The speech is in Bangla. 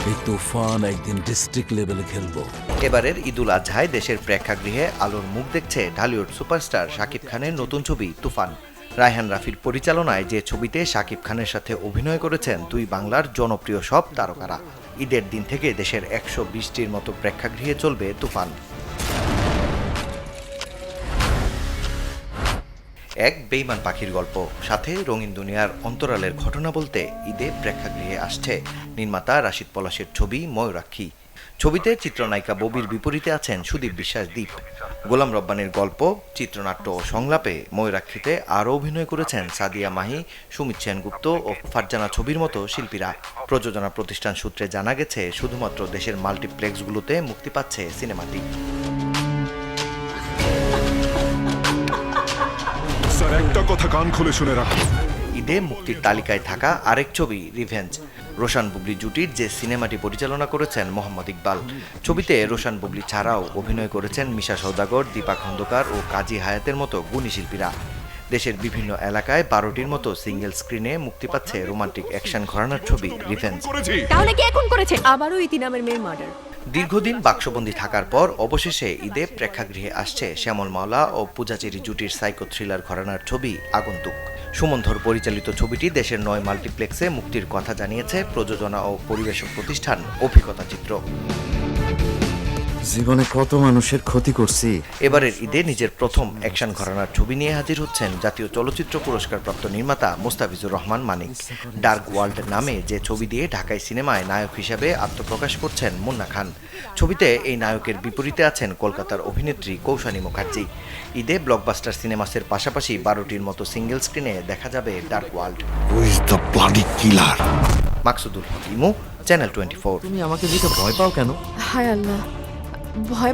এই তুফান একদিন ডিস্ট্রিক্ট লেভেলে খেলবো। এবারের ঈদুল আজহায় দেশের প্রেক্ষাগৃহে আলোর মুখ দেখছে ঢালিউড সুপারস্টার শাকিব খানের নতুন ছবি তুফান। রায়হান রাফির পরিচালনায় যে ছবিতে শাকিব খানের সাথে অভিনয় করেছেন দুই বাংলার জনপ্রিয় সব তারকারা। ঈদের দিন থেকে দেশের 120টির মতো প্রেক্ষাগৃহে চলবে তুফান। এক বেইমান পাখির গল্প, সাথে রঙিন দুনিয়ার অন্তরালের ঘটনা বলতে ঈদে প্রেক্ষাগৃহে আসছে নির্মাতা রাশিদ পলাশের ছবি ময়ূরাক্ষী। ছবিতে চিত্রনায়িকা ববির বিপরীতে আছেন সুদীপ বিশ্বাস দীপ। গোলাম রব্বানীর গল্প, চিত্রনাট্য ও সংলাপে ময়ূরাক্ষীতে আরও অভিনয় করেছেন সাদিয়া মাহি, সুমিত সেনগুপ্ত ও ফারজানা ছবির মতো শিল্পীরা। প্রযোজনা প্রতিষ্ঠান সূত্রে জানা গেছে, শুধুমাত্র দেশের মাল্টিপ্লেক্সগুলোতে মুক্তি পাচ্ছে সিনেমাটি। একটা কথা কান খুলে শুনে রাখো, ঈদে মুক্তির তালিকায় থাকা আরেক ছবি রিভেঞ্জ। রোশান বুবলি জুটির যে সিনেমাটি পরিচালনা করেছেন মোহাম্মদ ইকবাল। ছবিতে রোশান বুবলি ছাড়াও অভিনয় করেছেন মিশা সওদাগর, দীপা খন্দকার ও কাজী হায়াতের মতো গুণী শিল্পীরা। দেশের বিভিন্ন এলাকায় 12টির মতো সিঙ্গেল স্ক্রিনে মুক্তি পাচ্ছে রোমান্টিক অ্যাকশন ঘরানার ছবি রিভেঞ্জ। তাহলে কে এখন করেছে আবারও ইতি নামের মেয়ের মার্ডার? দীর্ঘদিন বাক্সবন্দী থাকার পর অবশেষে ঈদে প্রেক্ষাগৃহে আসছে শ্যামল মাওলা ও পূজাচেরি জুটির সাইকো থ্রিলার ঘরানার ছবি আগন্তুক। সুমন ধর পরিচালিত ছবিটি দেশের 9 মাল্টিপ্লেক্সে মুক্তির কথা জানিয়েছে প্রযোজনা ও পরিবেশক প্রতিষ্ঠান অভিজ্ঞতা চিত্র। জীবনে কত মানুষের ক্ষতি করছি। এবারের ঈদে নিজের প্রথম অ্যাকশন ঘরানার ছবি নিয়ে হাজির হচ্ছেন জাতীয় চলচ্চিত্র পুরস্কারপ্রাপ্ত নির্মাতা মোস্তাফিজুর রহমান মানিক। ডার্ক ওয়ার্ল্ড নামে যে ছবি দিয়ে ঢাকাই সিনেমায় নায়ক হিসেবে আত্মপ্রকাশ করছেন মুন্না খান। ছবিতে এই নায়কের বিপরীতে আছেন কলকাতার অভিনেত্রী কৌশানী মুখার্জি। ঈদে ব্লকবাস্টার সিনেমাসের পাশাপাশি 12টির মতো সিঙ্গেল স্ক্রিনে দেখা যাবে ডার্ক ওয়ার্ল্ড। মাকসুদুল হক ইমু, চ্যানেল 24। তুমি আমাকে যেটা ভয় পাও কেন? হায় আল্লাহ, ভয়